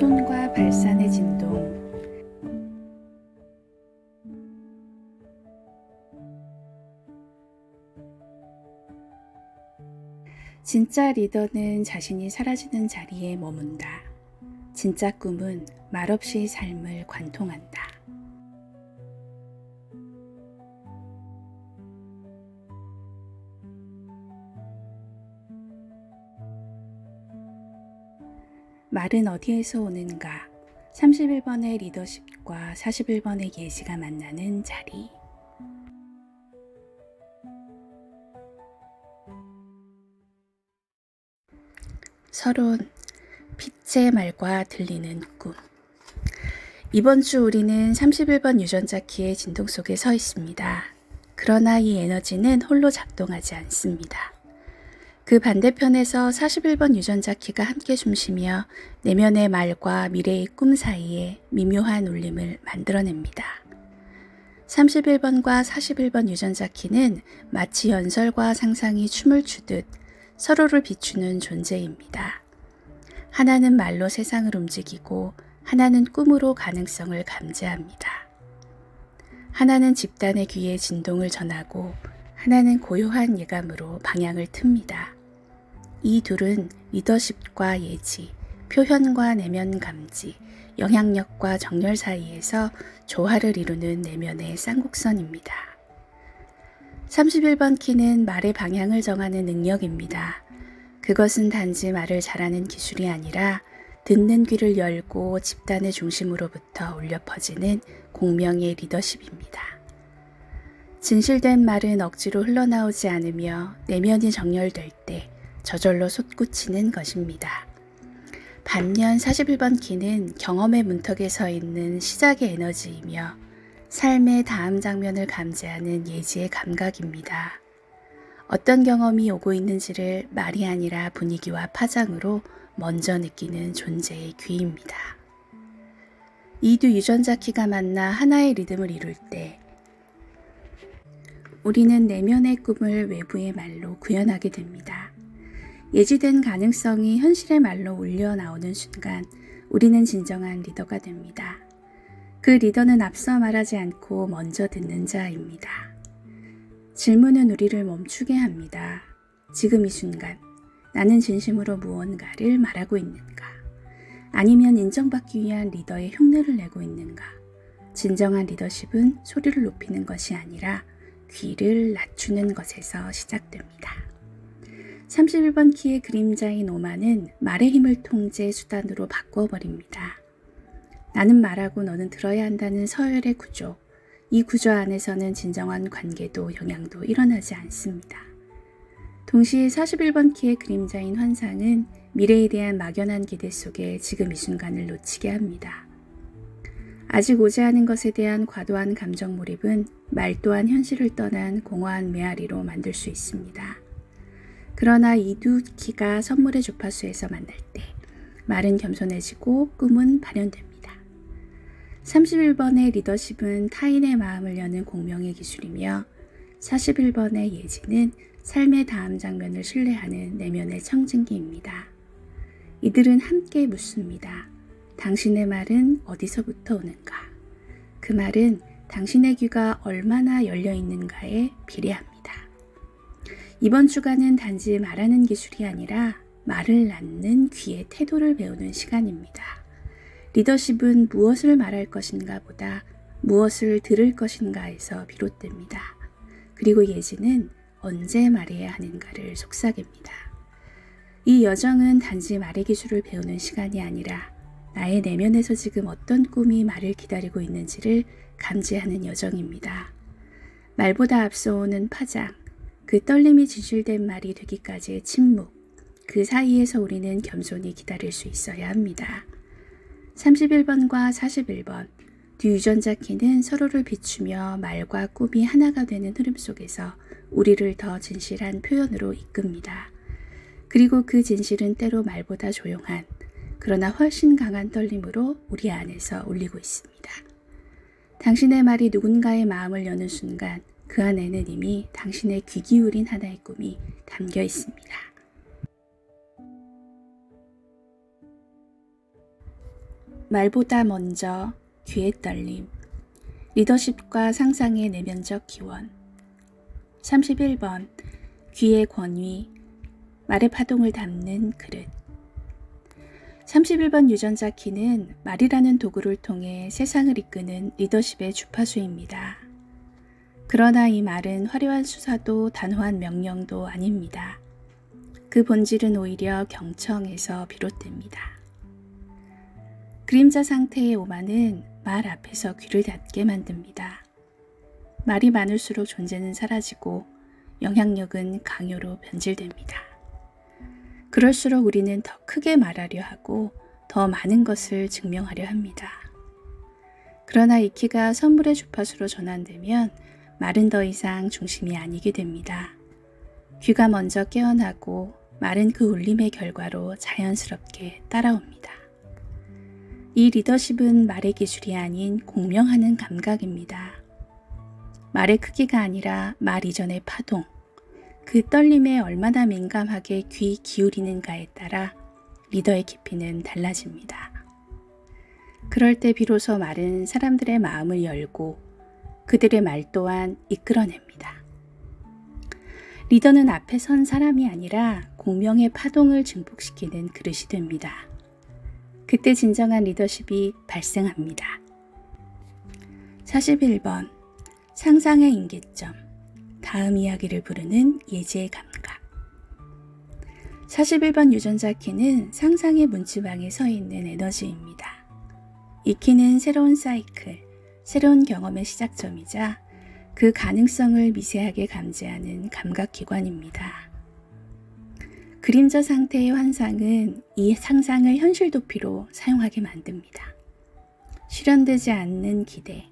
손과 발산의 진동. 진짜 리더는 자신이 사라지는 자리에 머문다. 진짜 꿈은 말없이 삶을 관통한다. 말은 어디에서 오는가? 31번의 리더십과 41번의 예지가 만나는 자리. 서론, 빛의 말과 들리는 꿈. 이번 주 우리는 31번 유전자 키의 진동 속에 서 있습니다. 그러나 이 에너지는 홀로 작동하지 않습니다. 그 반대편에서 41번 유전자 키가 함께 숨쉬며 내면의 말과 미래의 꿈 사이에 미묘한 울림을 만들어냅니다. 31번과 41번 유전자 키는 마치 연설과 상상이 춤을 추듯 서로를 비추는 존재입니다. 하나는 말로 세상을 움직이고 하나는 꿈으로 가능성을 감지합니다. 하나는 집단의 귀에 진동을 전하고 하나는 고요한 예감으로 방향을 틉니다. 이 둘은 리더십과 예지, 표현과 내면 감지, 영향력과 정열 사이에서 조화를 이루는 내면의 쌍곡선입니다. 31번 키는 말의 방향을 정하는 능력입니다. 그것은 단지 말을 잘하는 기술이 아니라 듣는 귀를 열고 집단의 중심으로부터 울려 퍼지는 공명의 리더십입니다. 진실된 말은 억지로 흘러나오지 않으며 내면이 정렬될 때 저절로 솟구치는 것입니다. 반면 41번 키는 경험의 문턱에 서 있는 시작의 에너지이며 삶의 다음 장면을 감지하는 예지의 감각입니다. 어떤 경험이 오고 있는지를 말이 아니라 분위기와 파장으로 먼저 느끼는 존재의 귀입니다. 이 두 유전자 키가 만나 하나의 리듬을 이룰 때 우리는 내면의 꿈을 외부의 말로 구현하게 됩니다. 예지된 가능성이 현실의 말로 울려 나오는 순간 우리는 진정한 리더가 됩니다. 그 리더는 앞서 말하지 않고 먼저 듣는 자입니다. 질문은 우리를 멈추게 합니다. 지금 이 순간 나는 진심으로 무언가를 말하고 있는가? 아니면 인정받기 위한 리더의 흉내를 내고 있는가? 진정한 리더십은 소리를 높이는 것이 아니라 귀를 낮추는 것에서 시작됩니다. 31번 키의 그림자인 오마는 말의 힘을 통제 수단으로 바꾸어버립니다. 나는 말하고 너는 들어야 한다는 서열의 구조, 이 구조 안에서는 진정한 관계도 영향도 일어나지 않습니다. 동시에 41번 키의 그림자인 환상은 미래에 대한 막연한 기대 속에 지금 이 순간을 놓치게 합니다. 아직 오지 않은 것에 대한 과도한 감정 몰입은 말 또한 현실을 떠난 공허한 메아리로 만들 수 있습니다. 그러나 이 두 키가 선물의 주파수에서 만날 때 말은 겸손해지고 꿈은 발현됩니다. 31번의 리더십은 타인의 마음을 여는 공명의 기술이며 41번의 예지는 삶의 다음 장면을 신뢰하는 내면의 청진기입니다. 이들은 함께 묻습니다. 당신의 말은 어디서부터 오는가? 그 말은 당신의 귀가 얼마나 열려 있는가에 비례합니다. 이번 주간은 단지 말하는 기술이 아니라 말을 낳는 귀의 태도를 배우는 시간입니다. 리더십은 무엇을 말할 것인가 보다 무엇을 들을 것인가에서 비롯됩니다. 그리고 예지는 언제 말해야 하는가를 속삭입니다. 이 여정은 단지 말의 기술을 배우는 시간이 아니라 나의 내면에서 지금 어떤 꿈이 말을 기다리고 있는지를 감지하는 여정입니다. 말보다 앞서오는 파장, 그 떨림이 진실된 말이 되기까지의 침묵, 그 사이에서 우리는 겸손히 기다릴 수 있어야 합니다. 31번과 41번, 두 유전자 키는 서로를 비추며 말과 꿈이 하나가 되는 흐름 속에서 우리를 더 진실한 표현으로 이끕니다. 그리고 그 진실은 때로 말보다 조용한, 그러나 훨씬 강한 떨림으로 우리 안에서 울리고 있습니다. 당신의 말이 누군가의 마음을 여는 순간 그 안에는 이미 당신의 귀 기울인 하나의 꿈이 담겨 있습니다. 말보다 먼저 귀의 떨림, 리더십과 상상의 내면적 기원. 31번 귀의 권위, 말의 파동을 담는 그릇. 31번 유전자 키는 말이라는 도구를 통해 세상을 이끄는 리더십의 주파수입니다. 그러나 이 말은 화려한 수사도 단호한 명령도 아닙니다. 그 본질은 오히려 경청에서 비롯됩니다. 그림자 상태의 오만은 말 앞에서 귀를 닫게 만듭니다. 말이 많을수록 존재는 사라지고 영향력은 강요로 변질됩니다. 그럴수록 우리는 더 크게 말하려 하고 더 많은 것을 증명하려 합니다. 그러나 이 키가 선물의 주파수로 전환되면 말은 더 이상 중심이 아니게 됩니다. 귀가 먼저 깨어나고 말은 그 울림의 결과로 자연스럽게 따라옵니다. 이 리더십은 말의 기술이 아닌 공명하는 감각입니다. 말의 크기가 아니라 말 이전의 파동, 그 떨림에 얼마나 민감하게 귀 기울이는가에 따라 리더의 깊이는 달라집니다. 그럴 때 비로소 말은 사람들의 마음을 열고 그들의 말 또한 이끌어냅니다. 리더는 앞에 선 사람이 아니라 공명의 파동을 증폭시키는 그릇이 됩니다. 그때 진정한 리더십이 발생합니다. 41번 상상의 임계점, 다음 이야기를 부르는 예지의 감각. 41번 유전자 키는 상상의 문지방에 서 있는 에너지입니다. 이 키는 새로운 사이클, 새로운 경험의 시작점이자 그 가능성을 미세하게 감지하는 감각기관입니다. 그림자 상태의 환상은 이 상상을 현실 도피로 사용하게 만듭니다. 실현되지 않는 기대,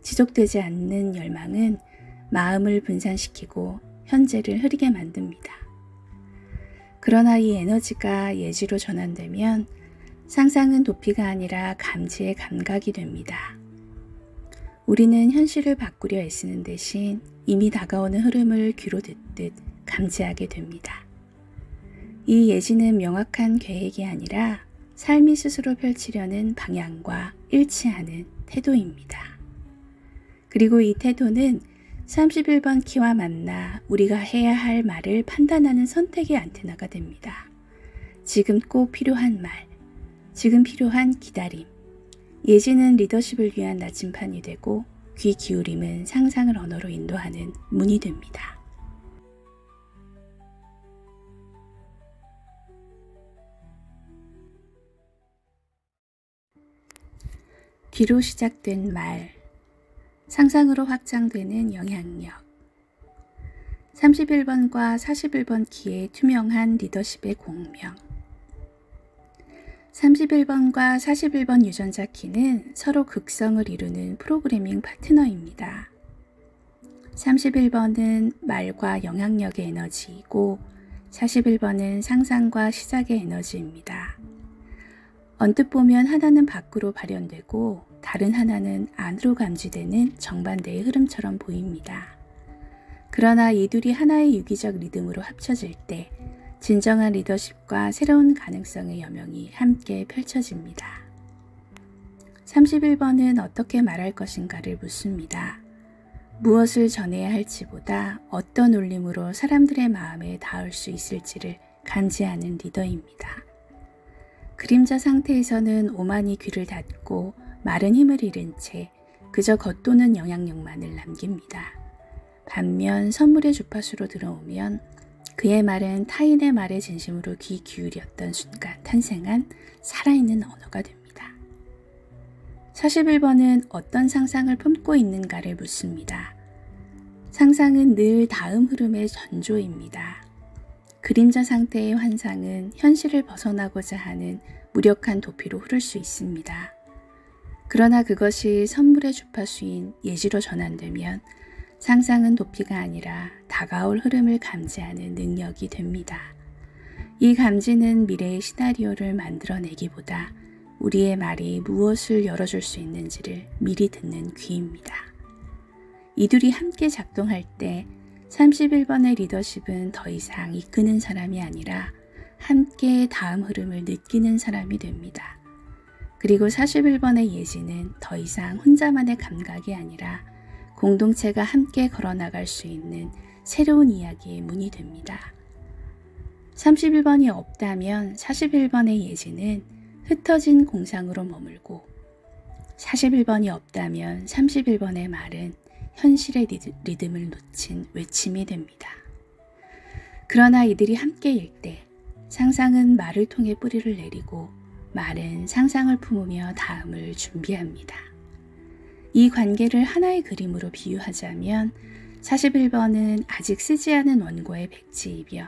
지속되지 않는 열망은 마음을 분산시키고 현재를 흐리게 만듭니다. 그러나 이 에너지가 예지로 전환되면 상상은 도피가 아니라 감지의 감각이 됩니다. 우리는 현실을 바꾸려 애쓰는 대신 이미 다가오는 흐름을 귀로 듣듯 감지하게 됩니다. 이 예지는 명확한 계획이 아니라 삶이 스스로 펼치려는 방향과 일치하는 태도입니다. 그리고 이 태도는 31번 키와 만나 우리가 해야 할 말을 판단하는 선택의 안테나가 됩니다. 지금 꼭 필요한 말, 지금 필요한 기다림. 예지는 리더십을 위한 나침판이 되고 귀 기울임은 상상을 언어로 인도하는 문이 됩니다. 귀로 시작된 말, 상상으로 확장되는 영향력. 31번과 41번 키의 투명한 리더십의 공명. 31번과 41번 유전자 키는 서로 극성을 이루는 프로그래밍 파트너입니다. 31번은 말과 영향력의 에너지이고 41번은 상상과 시작의 에너지입니다. 언뜻 보면 하나는 밖으로 발현되고 다른 하나는 안으로 감지되는 정반대의 흐름처럼 보입니다. 그러나 이 둘이 하나의 유기적 리듬으로 합쳐질 때 진정한 리더십과 새로운 가능성의 여명이 함께 펼쳐집니다. 31번은 어떻게 말할 것인가를 묻습니다. 무엇을 전해야 할지보다 어떤 울림으로 사람들의 마음에 닿을 수 있을지를 감지하는 리더입니다. 그림자 상태에서는 오만이 귀를 닫고 말은 힘을 잃은 채 그저 겉도는 영향력만을 남깁니다. 반면 선물의 주파수로 들어오면 그의 말은 타인의 말에 진심으로 귀 기울였던 순간 탄생한 살아있는 언어가 됩니다. 41번은 어떤 상상을 품고 있는가를 묻습니다. 상상은 늘 다음 흐름의 전조입니다. 그림자 상태의 환상은 현실을 벗어나고자 하는 무력한 도피로 흐를 수 있습니다. 그러나 그것이 선물의 주파수인 예지로 전환되면 상상은 도피가 아니라 다가올 흐름을 감지하는 능력이 됩니다. 이 감지는 미래의 시나리오를 만들어내기보다 우리의 말이 무엇을 열어줄 수 있는지를 미리 듣는 귀입니다. 이 둘이 함께 작동할 때 31번의 리더십은 더 이상 이끄는 사람이 아니라 함께 다음 흐름을 느끼는 사람이 됩니다. 그리고 41번의 예지는 더 이상 혼자만의 감각이 아니라 공동체가 함께 걸어나갈 수 있는 새로운 이야기의 문이 됩니다. 31번이 없다면 41번의 예지는 흩어진 공상으로 머물고 41번이 없다면 31번의 말은 현실의 리듬을 놓친 외침이 됩니다. 그러나 이들이 함께일 때 상상은 말을 통해 뿌리를 내리고 말은 상상을 품으며 다음을 준비합니다. 이 관계를 하나의 그림으로 비유하자면 41번은 아직 쓰지 않은 원고의 백지이며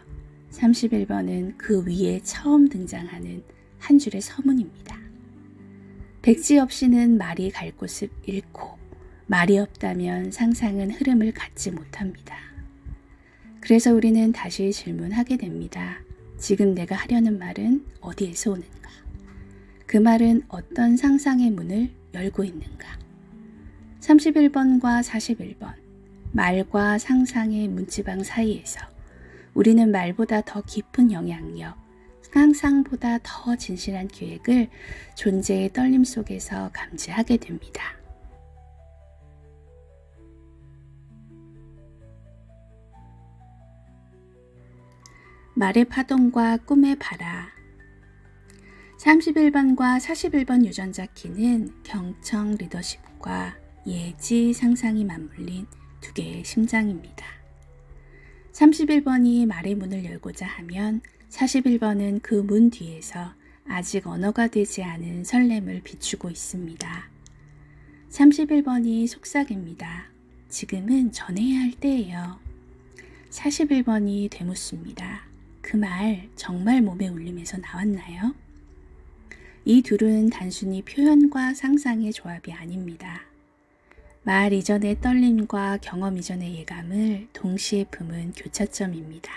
31번은 그 위에 처음 등장하는 한 줄의 서문입니다. 백지 없이는 말이 갈 곳을 잃고 말이 없다면 상상은 흐름을 갖지 못합니다. 그래서 우리는 다시 질문하게 됩니다. 지금 내가 하려는 말은 어디에서 오는가? 그 말은 어떤 상상의 문을 열고 있는가? 31번과 41번, 말과 상상의 문지방 사이에서 우리는 말보다 더 깊은 영향력, 상상보다 더 진실한 계획을 존재의 떨림 속에서 감지하게 됩니다. 말의 파동과 꿈의 바라. 31번과 41번 유전자 키는 경청 리더십과 예지 상상이 맞물린 두 개의 심장입니다. 31번이 말의 문을 열고자 하면 41번은 그 문 뒤에서 아직 언어가 되지 않은 설렘을 비추고 있습니다. 31번이 속삭입니다. 지금은 전해야 할 때예요. 41번이 되묻습니다. 그 말 정말 몸에 울림에서 나왔나요? 이 둘은 단순히 표현과 상상의 조합이 아닙니다. 말 이전의 떨림과 경험 이전의 예감을 동시에 품은 교차점입니다.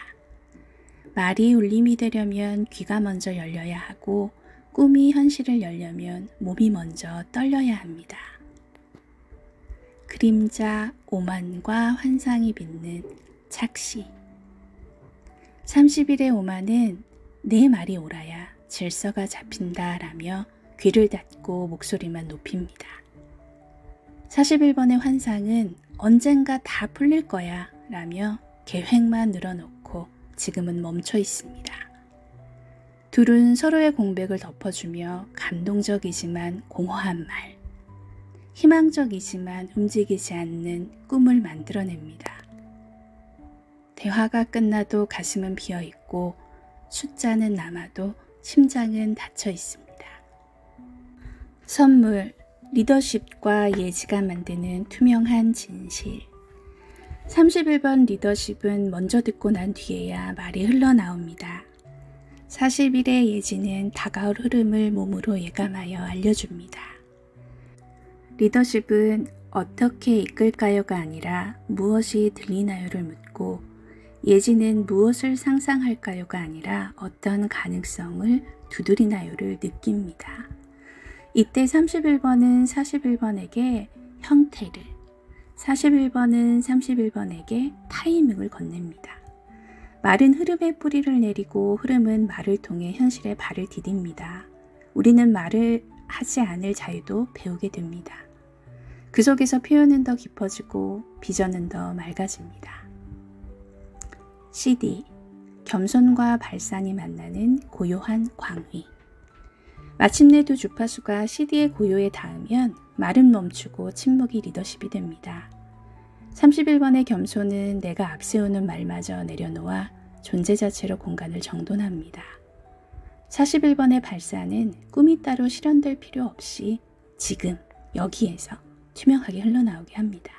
말이 울림이 되려면 귀가 먼저 열려야 하고 꿈이 현실을 열려면 몸이 먼저 떨려야 합니다. 그림자, 오만과 환상이 빚는 착시. 30일의 오만은 내 말이 옳아야 질서가 잡힌다 라며 귀를 닫고 목소리만 높입니다. 41번의 환상은 언젠가 다 풀릴 거야 라며 계획만 늘어놓고 지금은 멈춰 있습니다. 둘은 서로의 공백을 덮어주며 감동적이지만 공허한 말, 희망적이지만 움직이지 않는 꿈을 만들어냅니다. 대화가 끝나도 가슴은 비어있고 숫자는 남아도 심장은 닫혀 있습니다. 선물, 리더십과 예지가 만드는 투명한 진실. 31번 리더십은 먼저 듣고 난 뒤에야 말이 흘러나옵니다. 41의 예지는 다가올 흐름을 몸으로 예감하여 알려줍니다. 리더십은 어떻게 이끌까요가 아니라 무엇이 들리나요를 묻고 예지는 무엇을 상상할까요가 아니라 어떤 가능성을 두드리나요를 느낍니다. 이때 31번은 41번에게 형태를, 41번은 31번에게 타이밍을 건넵니다. 말은 흐름에 뿌리를 내리고 흐름은 말을 통해 현실에 발을 디딥니다. 우리는 말을 하지 않을 자유도 배우게 됩니다. 그 속에서 표현은 더 깊어지고 비전은 더 맑아집니다. CD, 겸손과 발산이 만나는 고요한 광휘. 마침내 두 주파수가 CD의 고요에 닿으면 말은 멈추고 침묵이 리더십이 됩니다. 31번의 겸손은 내가 앞세우는 말마저 내려놓아 존재 자체로 공간을 정돈합니다. 41번의 발산은 꿈이 따로 실현될 필요 없이 지금 여기에서 투명하게 흘러나오게 합니다.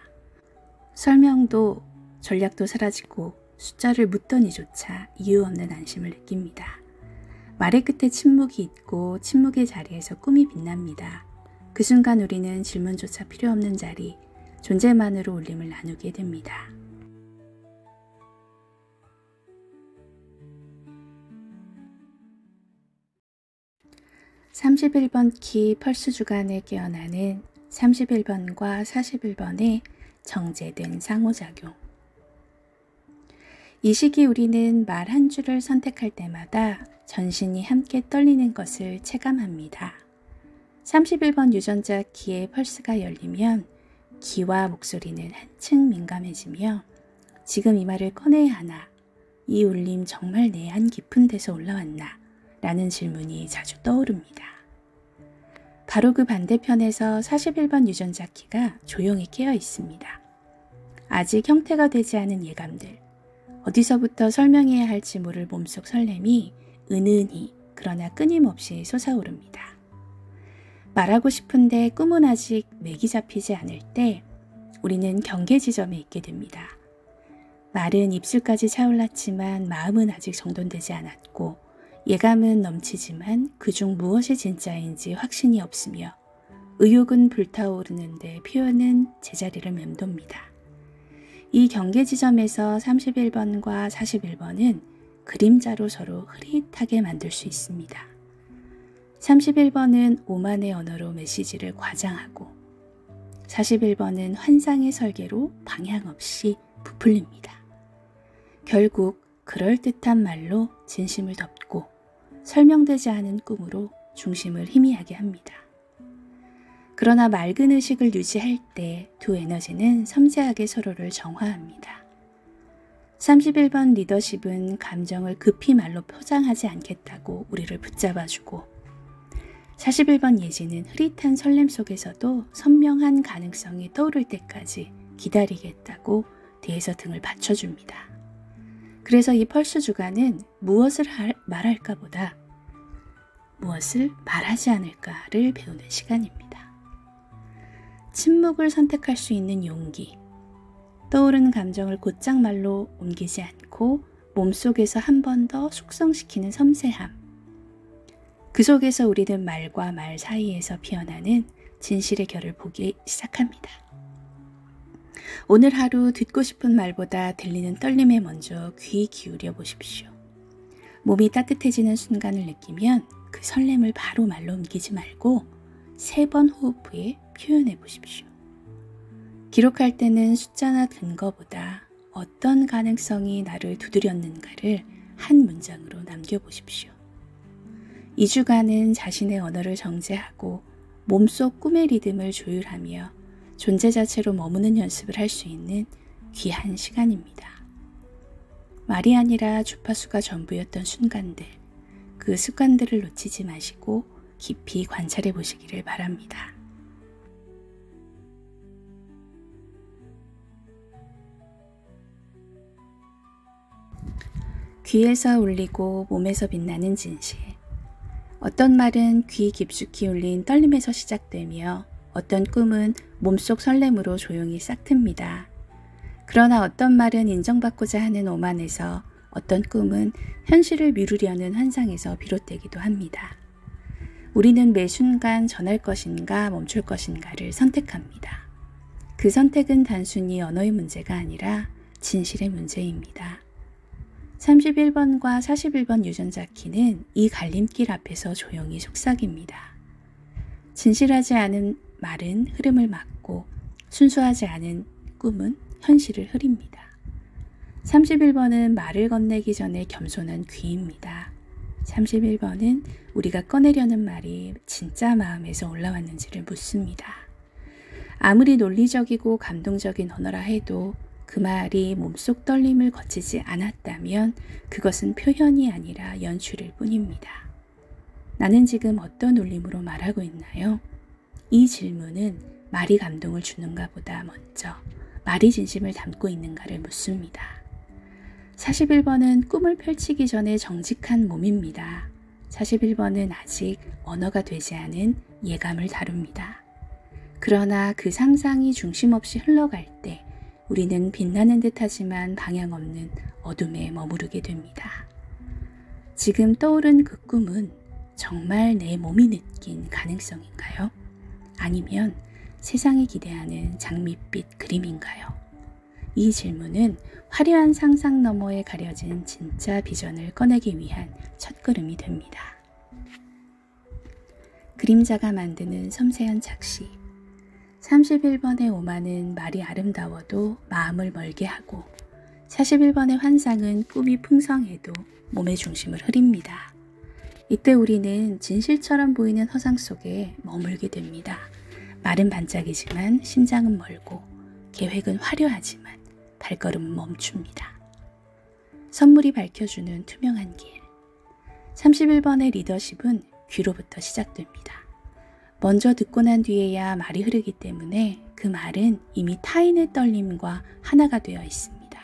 설명도 전략도 사라지고 숫자를 묻더니조차 이유 없는 안심을 느낍니다. 말의 끝에 침묵이 있고 침묵의 자리에서 꿈이 빛납니다. 그 순간 우리는 질문조차 필요 없는 자리, 존재만으로 울림을 나누게 됩니다. (31번) 키 펄스 주간에 깨어나는 31번과 41번의 정제된 상호작용. 이 시기 우리는 말 한 줄을 선택할 때마다 전신이 함께 떨리는 것을 체감합니다. 31번 유전자 키의 펄스가 열리면 귀와 목소리는 한층 민감해지며 지금 이 말을 꺼내야 하나? 이 울림 정말 내 안 깊은 데서 올라왔나? 라는 질문이 자주 떠오릅니다. 바로 그 반대편에서 41번 유전자 키가 조용히 깨어 있습니다. 아직 형태가 되지 않은 예감들, 어디서부터 설명해야 할지 모를 몸속 설렘이 은은히 그러나 끊임없이 솟아오릅니다. 말하고 싶은데 꿈은 아직 맥이 잡히지 않을 때 우리는 경계 지점에 있게 됩니다. 말은 입술까지 차올랐지만 마음은 아직 정돈되지 않았고 예감은 넘치지만 그중 무엇이 진짜인지 확신이 없으며 의욕은 불타오르는데 표현은 제자리를 맴돕니다. 이 경계 지점에서 31번과 41번은 그림자로 서로 흐릿하게 만들 수 있습니다. 31번은 오만의 언어로 메시지를 과장하고 41번은 환상의 설계로 방향 없이 부풀립니다. 결국 그럴듯한 말로 진심을 덮고 설명되지 않은 꿈으로 중심을 희미하게 합니다. 그러나 맑은 의식을 유지할 때 두 에너지는 섬세하게 서로를 정화합니다. 31번 리더십은 감정을 급히 말로 포장하지 않겠다고 우리를 붙잡아주고 41번 예지는 흐릿한 설렘 속에서도 선명한 가능성이 떠오를 때까지 기다리겠다고 뒤에서 등을 받쳐줍니다. 그래서 이 펄스 주간은 무엇을 말할까 보다 무엇을 말하지 않을까를 배우는 시간입니다. 침묵을 선택할 수 있는 용기, 떠오르는 감정을 곧장 말로 옮기지 않고 몸속에서 한 번 더 숙성시키는 섬세함, 그 속에서 우리는 말과 말 사이에서 피어나는 진실의 결을 보기 시작합니다. 오늘 하루 듣고 싶은 말보다 들리는 떨림에 먼저 귀 기울여 보십시오. 몸이 따뜻해지는 순간을 느끼면 그 설렘을 바로 말로 옮기지 말고 3번 호흡 후에 표현해 보십시오. 기록할 때는 숫자나 근거보다 어떤 가능성이 나를 두드렸는가를 한 문장으로 남겨보십시오. 2주간은 자신의 언어를 정제하고 몸속 꿈의 리듬을 조율하며 존재 자체로 머무는 연습을 할 수 있는 귀한 시간입니다. 말이 아니라 주파수가 전부였던 순간들, 그 습관들을 놓치지 마시고 깊이 관찰해 보시기를 바랍니다. 귀에서 울리고 몸에서 빛나는 진실. 어떤 말은 귀 깊숙이 울린 떨림에서 시작되며 어떤 꿈은 몸속 설렘으로 조용히 싹틉니다. 그러나 어떤 말은 인정받고자 하는 오만에서 어떤 꿈은 현실을 미루려는 환상에서 비롯되기도 합니다. 우리는 매 순간 전할 것인가 멈출 것인가를 선택합니다. 그 선택은 단순히 언어의 문제가 아니라 진실의 문제입니다. 31번과 41번 유전자 키는 이 갈림길 앞에서 조용히 속삭입니다. 진실하지 않은 말은 흐름을 막고 순수하지 않은 꿈은 현실을 흐립니다. 31번은 말을 건네기 전에 겸손한 귀입니다. 31번은 우리가 꺼내려는 말이 진짜 마음에서 올라왔는지를 묻습니다. 아무리 논리적이고 감동적인 언어라 해도 그 말이 몸속 떨림을 거치지 않았다면 그것은 표현이 아니라 연출일 뿐입니다. 나는 지금 어떤 울림으로 말하고 있나요? 이 질문은 말이 감동을 주는가 보다 먼저 말이 진심을 담고 있는가를 묻습니다. 41번은 꿈을 펼치기 전에 정직한 몸입니다. 41번은 아직 언어가 되지 않은 예감을 다룹니다. 그러나 그 상상이 중심 없이 흘러갈 때 우리는 빛나는 듯하지만 방향 없는 어둠에 머무르게 됩니다. 지금 떠오른 그 꿈은 정말 내 몸이 느낀 가능성인가요? 아니면 세상이 기대하는 장밋빛 그림인가요? 이 질문은 화려한 상상 너머에 가려진 진짜 비전을 꺼내기 위한 첫걸음이 됩니다. 그림자가 만드는 섬세한 착시. 31번의 오만은 말이 아름다워도 마음을 멀게 하고 41번의 환상은 꿈이 풍성해도 몸의 중심을 흐립니다. 이때 우리는 진실처럼 보이는 허상 속에 머물게 됩니다. 말은 반짝이지만 심장은 멀고 계획은 화려하지만 발걸음은 멈춥니다. 선물이 밝혀주는 투명한 길. 31번의 리더십은 귀로부터 시작됩니다. 먼저 듣고 난 뒤에야 말이 흐르기 때문에 그 말은 이미 타인의 떨림과 하나가 되어 있습니다.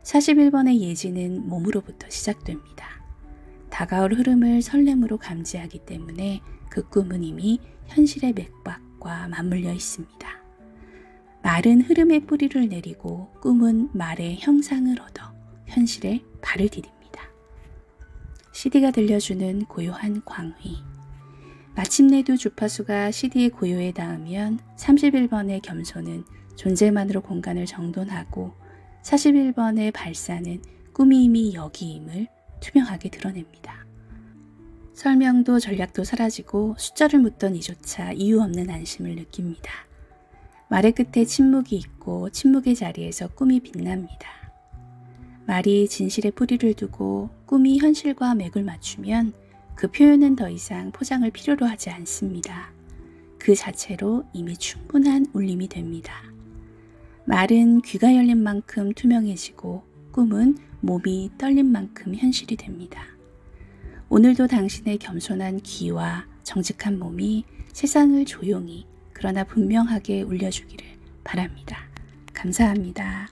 41번의 예지는 몸으로부터 시작됩니다. 다가올 흐름을 설렘으로 감지하기 때문에 그 꿈은 이미 현실의 맥박과 맞물려 있습니다. 말은 흐름의 뿌리를 내리고 꿈은 말의 형상을 얻어 현실에 발을 디딥니다. CD가 들려주는 고요한 광휘. 마침내도 주파수가 CD의 고요에 닿으면 31번의 겸손은 존재만으로 공간을 정돈하고 41번의 발사는 꿈이 이미 여기임을 투명하게 드러냅니다. 설명도 전략도 사라지고 숫자를 묻던 이조차 이유 없는 안심을 느낍니다. 말의 끝에 침묵이 있고 침묵의 자리에서 꿈이 빛납니다. 말이 진실에 뿌리를 두고 꿈이 현실과 맥을 맞추면 그 표현은 더 이상 포장을 필요로 하지 않습니다. 그 자체로 이미 충분한 울림이 됩니다. 말은 귀가 열린 만큼 투명해지고 꿈은 몸이 떨린 만큼 현실이 됩니다. 오늘도 당신의 겸손한 귀와 정직한 몸이 세상을 조용히 그러나 분명하게 울려주기를 바랍니다. 감사합니다.